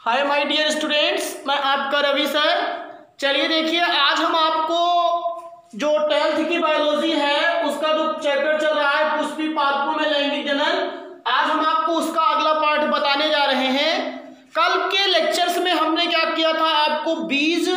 Hi my dear students, मैं आपका Ravi sir. चलिए देखिए, आज हम आपको जो 12th की बायोलॉजी है उसका जो चैप्टर चल रहा है पुष्पी पादपों में लैंगिक जनन, आज हम आपको उसका अगला पार्ट बताने जा रहे हैं। कल के लेक्चर्स में हमने क्या किया था, आपको बीज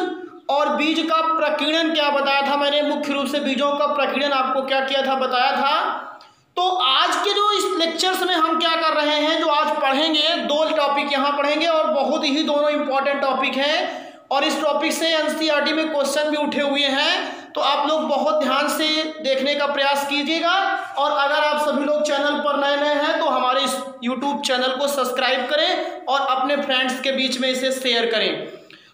और बीज का प्रकीर्णन क्या बताया था। मैंने मुख्य रूप से बीजों का प्रकीर्णन आपको क्या किया था, बताया था। तो आज के जो इस लेक्चर्स में हम क्या कर रहे हैं, जो आज पढ़ेंगे, दो टॉपिक यहाँ पढ़ेंगे और बहुत ही दोनों इंपॉर्टेंट टॉपिक हैं और इस टॉपिक से एनसीईआरटी में क्वेश्चन भी उठे हुए हैं। तो आप लोग बहुत ध्यान से देखने का प्रयास कीजिएगा और अगर आप सभी लोग चैनल पर नए नए हैं तो हमारे इस यूट्यूब चैनल को सब्सक्राइब करें और अपने फ्रेंड्स के बीच में इसे शेयर करें।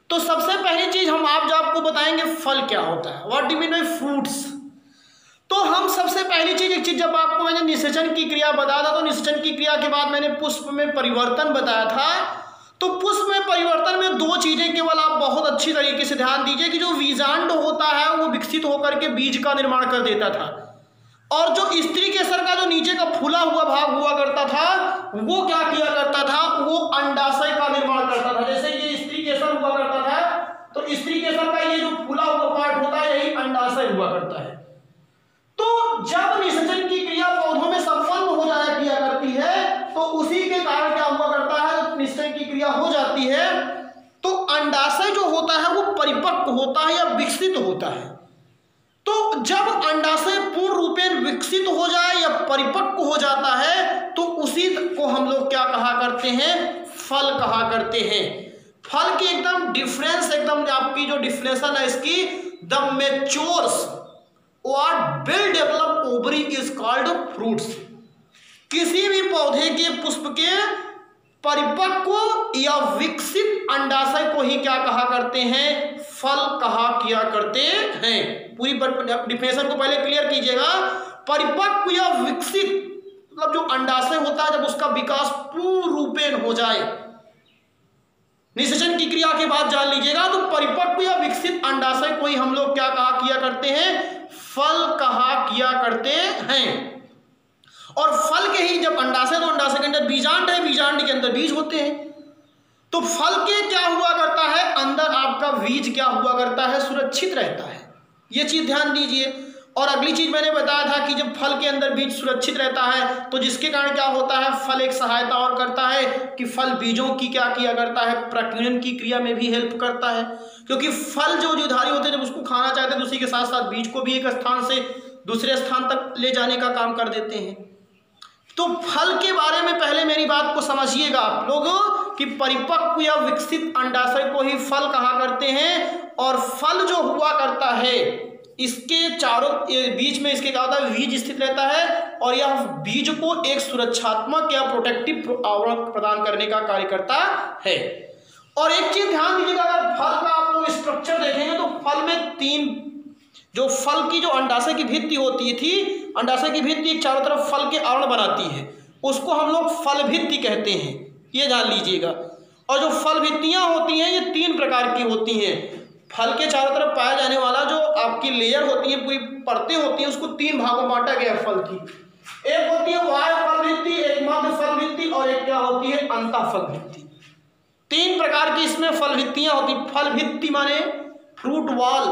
तो सबसे पहली चीज हम आपको बताएंगे फल क्या होता है, what do mean by fruits. तो हम सबसे पहली चीज, एक चीज जब आपको मैंने निषेचन की क्रिया बताया था, तो निषेचन की क्रिया के बाद मैंने पुष्प में परिवर्तन बताया था। तो पुष्प में परिवर्तन में दो चीजें केवल आप बहुत अच्छी तरीके से ध्यान दीजिए कि जो बीजांड होता है वो विकसित होकर के बीज का निर्माण कर देता था और जो स्त्री केसर का जो नीचे का फूला हुआ भाग हुआ करता था वो क्या किया करता था, वो अंडाशय का निर्माण करता था। जैसे ये स्त्री केसर हुआ करता था तो स्त्री केसर का ये जो फूला हुआ पार्ट होता है यही अंडाशय हुआ करता है। तो जब निषेचन की क्रिया पौधों में संपन्न हो जाया किया करती है तो उसी के कारण क्या हुआ करता है, निषेचन की क्रिया हो जाती है तो अंडाशय जो होता है वो परिपक्व होता है या विकसित होता है। तो जब अंडाशय पूर्ण रूपेण विकसित हो जाए या परिपक्व हो जाता है तो उसी को हम लोग क्या कहा करते हैं, फल कहा करते हैं। फल की एकदम डिफरेंस, एकदम आपकी जो डिफिनेशन है इसकी, the matures what will develop ovary is called fruits। किसी भी पौधे के पुष्प के परिपक्व या विकसित अंडाशय को ही क्या कहा करते हैं, फल कहा किया करते हैं। पूरी डिफिनेशन को पहले क्लियर कीजिएगा। परिपक्व या विकसित मतलब जो अंडाशय होता है जब उसका विकास पूर्ण रूपेण हो जाए, निषेचन की क्रिया के बाद जान लीजिएगा, तो परिपक्व या विकसित अंडाशय को ही हम लोग क्या कहा किया करते हैं, फल कहा किया करते हैं। और फल के ही जब अंडाशय, तो अंडाशय के अंदर बीजांड है, बीजांड के अंदर बीज होते हैं। तो फल के क्या हुआ करता है, अंदर आपका बीज क्या हुआ करता है, सुरक्षित रहता है। ये चीज ध्यान दीजिए। और अगली चीज मैंने बताया था कि जब फल के अंदर बीज सुरक्षित रहता है तो जिसके कारण क्या होता है, फल एक सहायता और करता है कि फल बीजों की क्या किया करता है, प्रकीर्णन की क्रिया में भी हेल्प करता है। क्योंकि फल जो जीवधारी होते हैं जब उसको खाना चाहते हैं तो उसी के साथ साथ बीज को भी एक स्थान से दूसरे स्थान तक ले जाने का काम कर देते हैं। तो फल के बारे में पहले मेरी बात को समझिएगा आप लोग कि परिपक्व या विकसित अंडाशय को ही फल कहा करते हैं। और फल जो हुआ करता है इसके चारों बीच में इसके क्या होता है, बीज स्थित रहता है और यह बीज को एक सुरक्षात्मक या प्रोटेक्टिव आवरण प्रदान करने का कार्य करता है। और एक चीज ध्यान दीजिएगा, अगर फल का आप लोग स्ट्रक्चर देखेंगे तो फल में तीन, जो फल की जो अंडाशय की भित्ति होती थी, अंडाशय की भित्ति एक चारों तरफ फल के आवरण बनाती है, उसको हम लोग फल भित्ति कहते हैं, ये जान लीजिएगा। और जो फल भित्तियां होती हैं ये तीन प्रकार की होती हैं। फल के चारों तरफ पाया जाने वाला जो आपकी लेयर होती है, पूरी परतें होती हैं, उसको तीन भागों में बांटा गया है फल की। एक होती है बाह्य फल भित्ति, एक मध्य फल भित्ति और एक क्या होती है, अंतः फल भित्ति। तीन प्रकार की इसमें फल भित्तियां होती। फल भित्ति माने फ्रूट वॉल,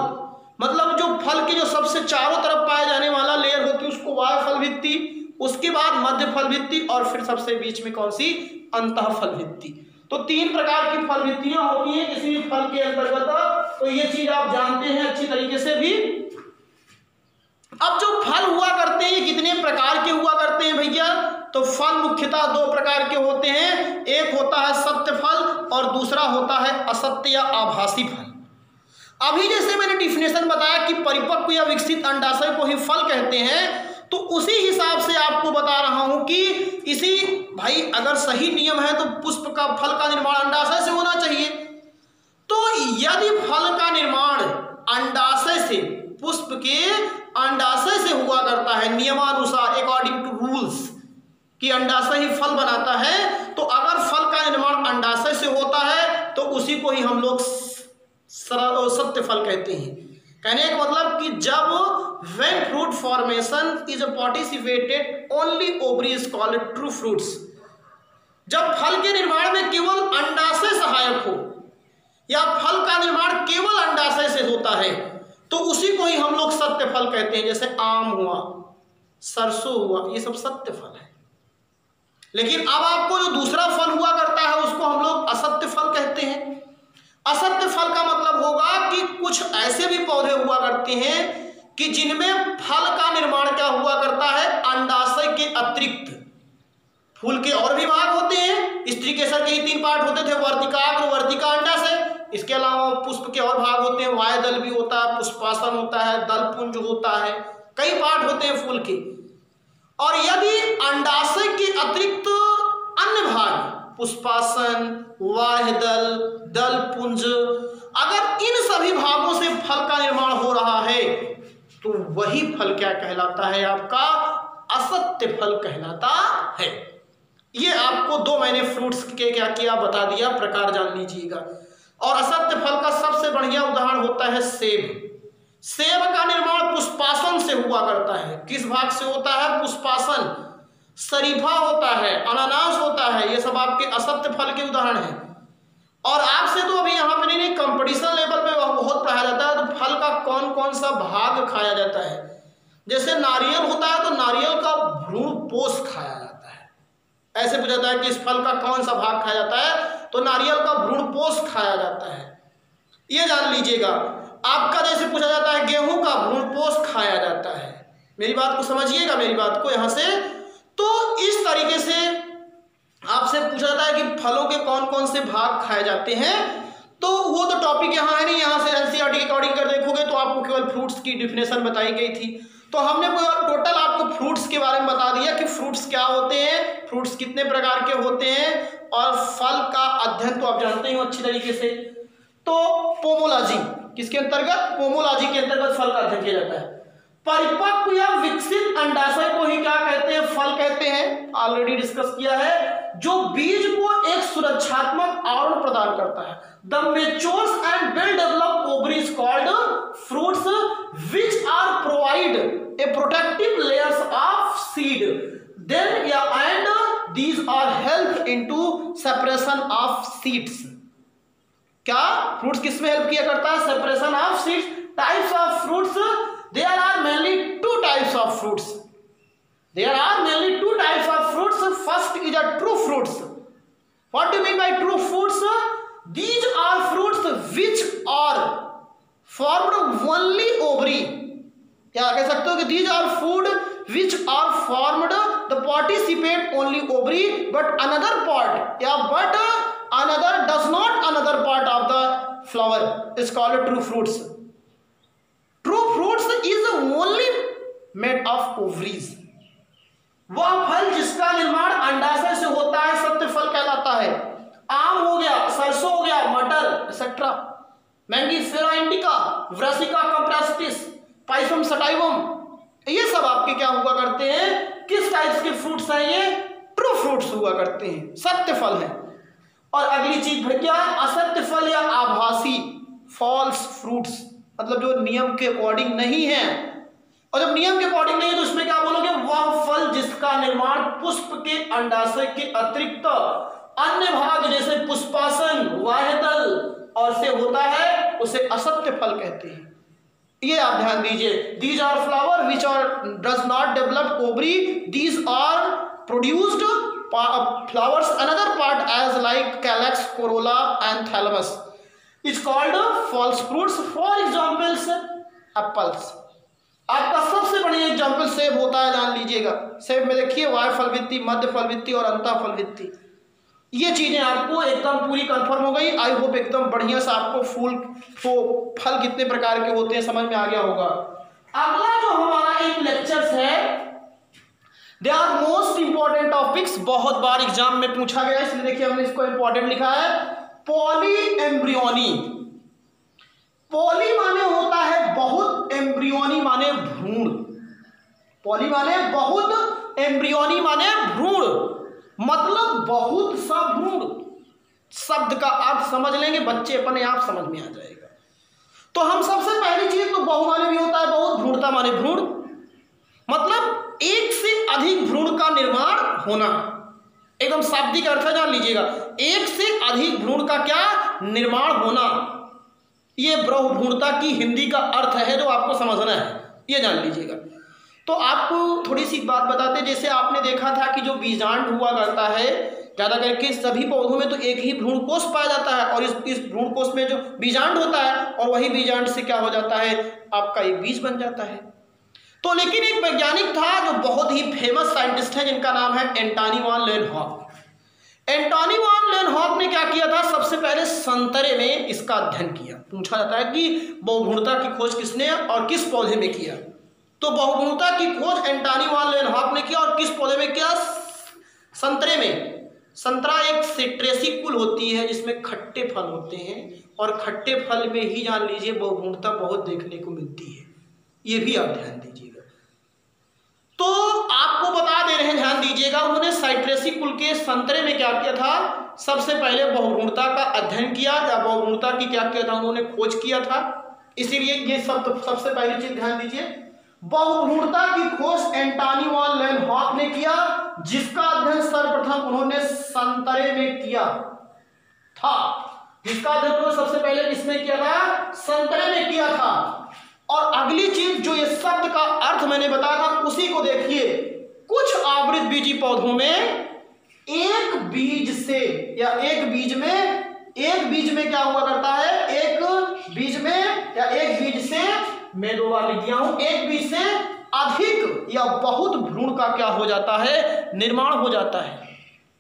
मतलब जो फल की जो सबसे चारों तरफ पाया जाने वाला लेयर होती है उसको बाह्य फल भित्ति, उसके बाद मध्य फल भित्ति और फिर सबसे बीच में कौन सी, अंतः फल भित्ति। तो तीन प्रकार की फल भित्तियां होती हैं किसी भी फल के अंतर्गत। तो ये चीज आप जानते हैं अच्छी तरीके से भी। अब जो फल हुआ करते हैं कितने प्रकार के हुआ करते हैं भैया, तो फल मुख्यतः दो प्रकार के होते हैं। एक होता है सत्य फल और दूसरा होता है असत्य या आभासी फल। अभी जैसे मैंने डिफिनेशन बताया कि परिपक्व या विकसित अंडाशय को ही फल कहते हैं, तो उसी हिसाब से आपको बता रहा हूं कि इसी भाई अगर सही नियम है तो पुष्प का, फल का निर्माण अंडाशय से होना चाहिए। तो यदि फल का निर्माण अंडाशय से, पुष्प के अंडाशय से हुआ करता है नियमानुसार, अकॉर्डिंग टू रूल्स, कि अंडाशय ही फल बनाता है, तो अगर फल का निर्माण अंडाशय से होता है तो उसी को ही हम लोग सत्य फल कहते हैं। कहने का मतलब कि जब when fruit formation is participated only ovary is called true fruits। जब फल के निर्माण में केवल अंडाशय सहायक या फल का निर्माण केवल अंडाशय से होता है, तो उसी को ही हम लोग सत्य फल कहते हैं। जैसे आम हुआ, सरसों हुआ, ये सब सत्य फल है। लेकिन अब आपको जो दूसरा फल हुआ करता है उसको हम लोग असत्य फल कहते हैं। असत्य फल का मतलब होगा कि कुछ ऐसे भी पौधे हुआ करते हैं कि जिनमें फल का निर्माण क्या हुआ करता है, अंडाशय के अतिरिक्त। फूल के और भी भाग होते हैं, स्त्री केसर के ही 3 पार्ट होते थे, वर्तिकाग्र, वर्तिका, अंडाशय। इसके अलावा पुष्प के और भाग होते हैं, वाय दल भी होता है, पुष्पासन होता है, दल पुंज होता है, कई पार्ट होते हैं फूल के। और यदि अंडाशय के अतिरिक्त अन्य भाग, पुष्पासन, वाह दल, दल पुंज, अगर इन सभी भागों से फल का निर्माण हो रहा है तो वही फल क्या कहलाता है, आपका असत्य फल कहलाता है। ये आपको 2 मैंने फ्रूट्स के क्या किया बता दिया, प्रकार जान लीजिएगा। और असत्य फल का सबसे बढ़िया उदाहरण होता है सेब। सेब का निर्माण पुष्पासन से हुआ करता है। किस भाग से होता है? पुष्पासन। शरीफा होता है, अनानास होता है, ये सब आपके असत्य फल के उदाहरण हैं। और आपसे तो अभी यहाँ पे नहीं, कंपटीशन लेवल पे बहुत पढ़ाया जाता है तो फल का कौन कौन सा भाग खाया जाता है। जैसे नारियल होता है तो नारियल का भ्रूण पोष खाया जाता है। ऐसे पूछा जाता है कि इस फल का कौन सा भाग खाया जाता है, तो नारियल का भ्रूण पोष खाया जाता है, ये जान लीजिएगा। आपका जैसे पूछा जाता है गेहूं का भ्रूण पोष खाया जाता है। मेरी बात को समझिएगा, मेरी बात को यहाँ से। तो इस तरीके से आपसे पूछा जाता है कि फलों के कौन कौन से भाग खाए जाते हैं। तो वो तो टॉपिक यहाँ है नहीं, यहाँ से एनसीईआरटी के अकॉर्डिंग कर देखोगे तो आपको केवल फ्रूट्स की डिफिनेशन बताई गई थी। तो हमने टोटल आपको फ्रूट्स के बारे में बता दिया कि फ्रूट्स क्या होते हैं, फ्रूट्स कितने प्रकार के होते हैं, और फल का अध्ययन तो आप जानते ही अच्छी तरीके से। तो पोमोलॉजी किसके अंतर्गत? पोमोलॉजी के अंतर्गत फल का अध्ययन किया जाता है। परिपक्व या विकसित अंडाशय को ही क्या कहते हैं? फल कहते हैं। ऑलरेडी डिस्कस किया है। जो बीज को एक सुरक्षात्मक आवरण प्रदान करता है। The matures and well developed ovary is called fruits which are provide a protective layers of seed then या and these are help into separation of seeds. क्या फ्रूट्स किसमें हेल्प किया करता है? Separation of seeds. Types of fruits, there are mainly 2 types of fruits. There are mainly 2 types of fruits. First is a true fruits. What do you mean by true fruits? These are fruits which are formed only ovary. क्या कह सकते हो कि these are food which are formed the participate only ovary, but another part, but another does not another part of the flower is called true fruits. True fruits is only made of ovaries. वह फल जिसका निर्माण अंडाशय से होता है सत्य फल कहलाता है। आम हो गया, सरसों हो गया, मटर etcetera, Mangifera indica, Brassica campestris, Pisum sativum, ये सब आपके क्या हुआ करते हैं? किस टाइप्स के फ्रूट्स हैं? ये ट्रू फ्रूट्स हुआ करते हैं, सत्य फल है। और अगली चीज भैया असत्य फल या आभासी फॉल्स फ्रूट्स, मतलब जो नियम के अकॉर्डिंग नहीं है। और जब नियम के अकॉर्डिंग नहीं है तो उसमें क्या बोलोगे? वह फल जिसका निर्माण पुष्प के अंडाशय के अतिरिक्त अन्य भाग जैसे पुष्पासन, वाह्यदल और से होता है, उसे असत्य फल कहते हैं। ये आप ध्यान दीजिए। These are flower which are does not develop ovary, these are produced flowers another part as like calyx, corolla and thalamus is called false fruits. For examples, apples. आपका सबसे बढ़िया एग्जाम्पल सेब होता है, जान लीजिएगा। सेब में देखिए वाय फल वित्ती, मध्य फल वित्ती और अंतः फल वित्ती। ये चीजें आपको एकदम पूरी कंफर्म हो गई। आई होप एकदम बढ़िया से आपको फल कितने प्रकार के होते हैं समझ में आ गया होगा। अगला जो हमारा एक लेक्चर है, they are most important topics, बहुत बार एग्जाम में पूछा गया, इसलिए देखिए हमने इसको इंपॉर्टेंट लिखा है। Poly embryony. पॉली माने होता है बहुत, एम्ब्रियोनी माने भ्रूण। पॉली माने बहुत, एम्ब्रियोनी माने भ्रूण, मतलब बहुत सा भ्रूण। शब्द का अर्थ समझ लेंगे बच्चे, अपने आप समझ में आ जाएगा। तो हम सबसे पहली चीज तो बहु माने भी होता है बहुत, भ्रूणता माने भ्रूण, मतलब एक से अधिक भ्रूण का निर्माण होना। एकदम शाब्दिक अर्थ है, जान लीजिएगा। एक से अधिक भ्रूण का क्या निर्माण होना, ये बहुभ्रूणता की हिंदी का अर्थ है जो आपको समझना है, ये जान लीजिएगा। तो आपको थोड़ी सी बात बताते, जैसे आपने देखा था कि जो बीजांड हुआ करता है ज़्यादा करके सभी पौधों में तो एक ही भ्रूणकोष पाया जाता है, और इस भ्रूणकोष में जो बीजांड होता है और वही बीजांड से क्या हो जाता है, आपका एक बीज बन जाता है। तो लेकिन एक वैज्ञानिक था जो बहुत ही फेमस साइंटिस्ट है जिनका नाम है एंटोनी वॉन लेeuwenhoek। एंटोनी वॉन लेeuwenhoek ने क्या किया था, सबसे पहले संतरे में इसका अध्ययन किया। पूछा जाता है कि बहुभ्रूणता की खोज किसने और किस पौधे में किया, तो बहुभ्रूणता की खोज एंटोनी वॉन लेeuwenhoek ने किया, और किस पौधे में किया, संतरे में। संतरा एक सिट्रेसी कुल होती है जिसमें खट्टे फल होते हैं, और खट्टे फल में ही जान लीजिए बहुभ्रूणता बहुत देखने को मिलती है, ये भी आप ध्यान दीजिएगा। तो आपको बता दे रहे हैं, ध्यान दीजिएगा, उन्होंने साइट्रेसी कुल के संतरे में क्या किया था, सबसे पहले बहुभ्रूणता का अध्ययन किया, या बहुभ्रूणता की क्या किया था, उन्होंने खोज किया था। इसीलिए ये सब सबसे पहली चीज ध्यान दीजिए, बहुभ्रूणता की खोज एंटोनी वॉन लेeuwenhoek ने किया, जिसका अध्ययन सर्वप्रथम उन्होंने संतरे में किया था। जिसका अध्ययन उन्होंने सबसे पहले किसमें किया था, संतरे में किया था। और अगली चीज जो ये शब्द का अर्थ मैंने बताया था उसी को देखिए, कुछ आवृत बीजी पौधों में एक बीज से या एक बीज में क्या हुआ करता है, एक बीज में या एक बीज से, मैं दो बार लिख दिया हूं, एक बीज से अधिक या बहुत भ्रूण का क्या हो जाता है, निर्माण हो जाता है।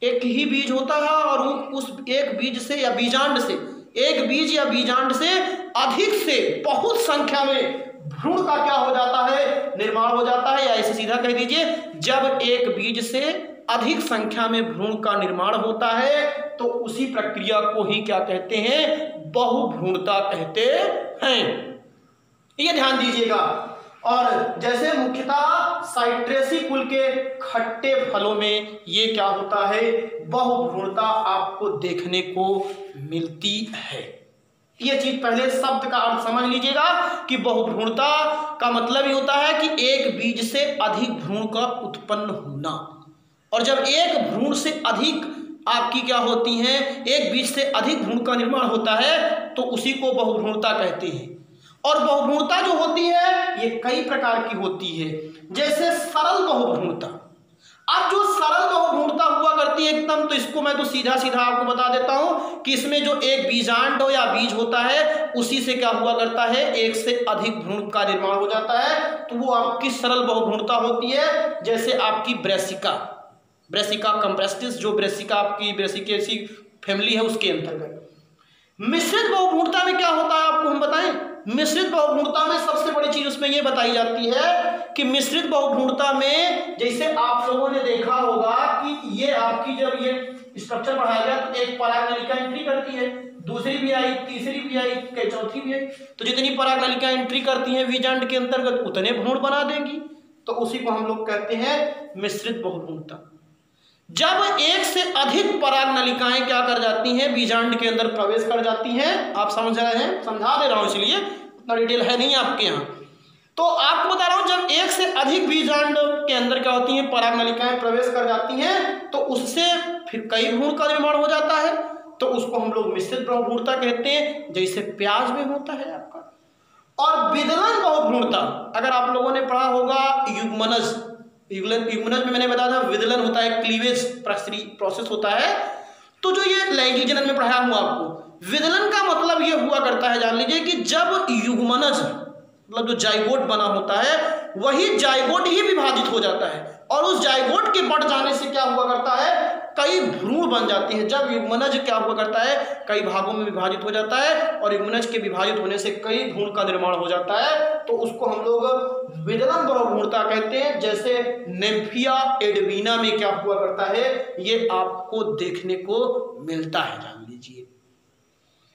एक ही बीज होता है और उस एक बीज से या बीजांड से, एक बीज या बीजांड से अधिक से बहुत संख्या में भ्रूण का क्या हो जाता है, निर्माण हो जाता है। या ऐसे सीधा कह दीजिए, जब एक बीज से अधिक संख्या में भ्रूण का निर्माण होता है तो उसी प्रक्रिया को ही क्या कहते हैं, बहुभ्रूणता कहते हैं। ये ध्यान दीजिएगा। और जैसे मुख्यतः साइट्रेसी कुल के खट्टे फलों में ये क्या होता है, बहुभ्रूणता आपको देखने को मिलती है। ये चीज पहले शब्द का अर्थ समझ लीजिएगा कि बहुभ्रूणता का मतलब ये होता है कि एक बीज से अधिक भ्रूण का उत्पन्न होना। और जब एक भ्रूण से अधिक आपकी क्या होती हैं, एक बीज से अधिक भ्रूण का निर्माण होता है तो उसी को बहुभ्रूणता कहते हैं। और बहुभ्रूणता जो होती है ये कई प्रकार की होती है, जैसे सरल बहुभ्रूणता। अब जो सरल बहुभ्रूणता हुआ करती है एकदम, तो इसको मैं तो सीधा सीधा आपको बता देता हूं कि इसमें जो एक बीजांड हो या बीज होता है उसी से क्या हुआ करता है, एक से अधिक भ्रूण का निर्माण हो जाता है, तो वो आपकी सरल बहुभ्रूणता होती है। जैसे आपकी ब्रेसिका कंप्रेस्टिस, जो ब्रेसिका आपकी ब्रेसिकेसी फैमिली है उसके अंतर्गत। मिश्रित बहुभ्रूणता में क्या होता है आपको हम बताएं। मिश्रित बहुभ्रूणता में सबसे बड़ी चीज उसमें यह बताई जाती है कि मिश्रित बहुभ्रूणता में जैसे आप लोगों ने देखा होगा कि ये आपकी जब ये स्ट्रक्चर बढ़ाया गया तो एक परागनलिका एंट्री करती है, दूसरी भी आई, तीसरी भी आई, चौथी भी आई, तो जितनी परागनलिका एंट्री करती है बीजांड के अंतर्गत उतने भ्रूण बना देंगी, तो उसी को हम लोग कहते हैं मिश्रित बहुभ्रूणता। जब एक से अधिक परागनलिकाएं क्या कर जाती हैं, बीजांड के अंदर प्रवेश कर जाती हैं, आप समझ रहे हैं, समझा दे रहा हूं इसलिए उतना डिटेल है नहीं आपके यहाँ, तो आपको बता रहा हूं जब एक से अधिक बीजांड के अंदर क्या होती हैं, परागनलिकाएं प्रवेश कर जाती हैं तो उससे फिर कई भ्रूण का निर्माण हो जाता है, तो उसको हम लोग मिश्रित बहुभ्रूणता कहते हैं, जैसे प्याज में होता है आपका। और विदलन बहुभ्रूणता, अगर आप लोगों ने पढ़ा होगा युग्मनज में मैंने बताया था विदलन होता है, क्लीवेज प्रोसेस होता है, तो जो ये लैंगिक जनन में पढ़ाया हूं आपको, विदलन का मतलब ये हुआ करता है, जान लीजिए कि जब युग्मनज मतलब जो जाइगोट बना होता है वही जाइगोट ही विभाजित हो जाता है, और उस जाइगोट के बढ़ जाने से क्या हुआ करता है, कई भ्रूण बन जाते हैं। जब युग्मनज क्या हुआ करता है, कई भागों में विभाजित हो जाता है, और युग्मनज के विभाजित होने से कई भ्रूण का निर्माण हो जाता है, तो उसको हम लोग विदलन बहुभ्रूणता कहते हैं। जैसे निम्फिया एडवीना में क्या हुआ करता है, ये आपको देखने को मिलता है, जान लीजिए।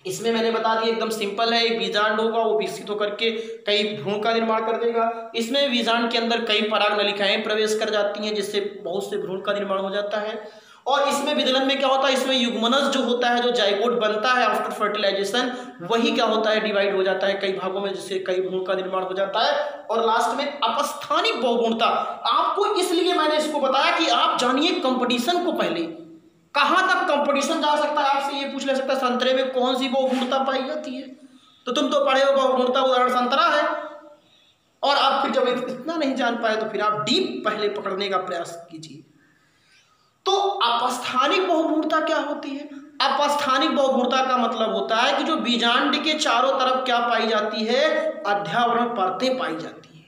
इसमें मैंने बता दिया एकदम सिंपल है, एक बीजांड होगा वो विकसित होकर के कई भ्रूण का निर्माण कर देगा। इसमें बीजांड के अंदर कई परागनलिकाएं प्रवेश कर जाती हैं जिससे बहुत से भ्रूण का निर्माण हो जाता है। और इसमें विदलन में क्या होता है, इसमें युग्मनज जो होता है, जो जाइगोट बनता है आफ्टर फर्टिलाइजेशन, वही क्या होता है, डिवाइड हो जाता है कई भागों में, जिससे कई भ्रूण का निर्माण हो जाता है। और लास्ट में अपस्थानिक बहुभ्रूणता, आपको इसलिए मैंने इसको बताया कि आप जानिए कंपटीशन को पहले कहां तक कंपटीशन जा सकता है, आपसे ये पूछ ले सकता है संतरे में कौन सी बहुगुणता पाई जाती है, तो तुम तो पढ़े हो बहुगुणता, उदाहरण संतरा है। और आप फिर जब इतना नहीं जान पाए तो फिर आप डीप पहले पकड़ने का प्रयास कीजिए। तो अपस्थानिक बहुगुणता क्या होती है? अपस्थानिक बहुगुणता का मतलब होता है कि जो बीजांड के चारों तरफ क्या पाई जाती है, अध्यावरण परतें पाई जाती है।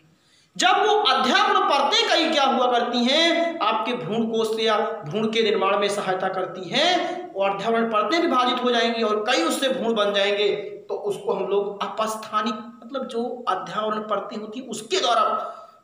जब वो अध्यावरण परतें कई क्या हुआ करती हैं, आपके भ्रूण कोश या भ्रूण के निर्माण में सहायता करती हैं, और अध्यावरण परतें विभाजित हो जाएंगी और कई उससे भ्रूण बन जाएंगे, तो उसको हम लोग अपस्थानिक, मतलब जो अध्यावरण परतें होती है उसके द्वारा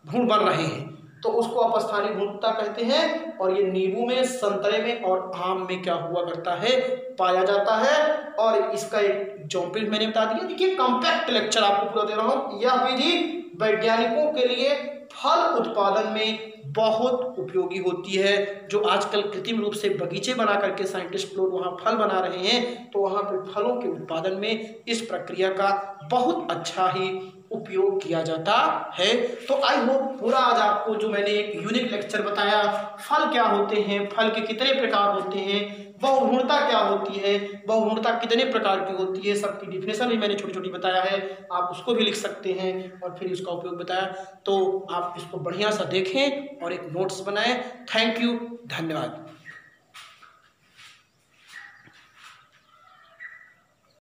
भ्रूण बन रहे हैं, तो उसको अपस्थानिक भ्रूणता कहते हैं। और ये नींबू में, संतरे में और आम में क्या हुआ करता है, पाया जाता है। और इसका एक एग्जाम्पल मैंने बता दिया। देखिए कॉम्पैक्ट लेक्चर आपको पूरा दे रहा हूं। यह विधि वैज्ञानिकों के लिए फल उत्पादन में बहुत उपयोगी होती है। जो आजकल कृत्रिम रूप से बगीचे बना करके साइंटिस्ट लोग वहाँ फल बना रहे हैं, तो वहाँ पे फलों के उत्पादन में इस प्रक्रिया का बहुत अच्छा ही उपयोग किया जाता है। तो आई होप पूरा आज आपको जो मैंने एक यूनिक लेक्चर बताया, फल क्या होते हैं, फल के कितने प्रकार होते हैं, बहुगुणता क्या होती है, बहुगुणता कितने प्रकार की होती है, सबकी डिफिनेशन भी मैंने छोटी छोटी बताया है, आप उसको भी लिख सकते हैं और फिर उसका उपयोग बताया। तो आप इसको बढ़िया सा देखें और एक नोट्स बनाएं। थैंक यू, धन्यवाद।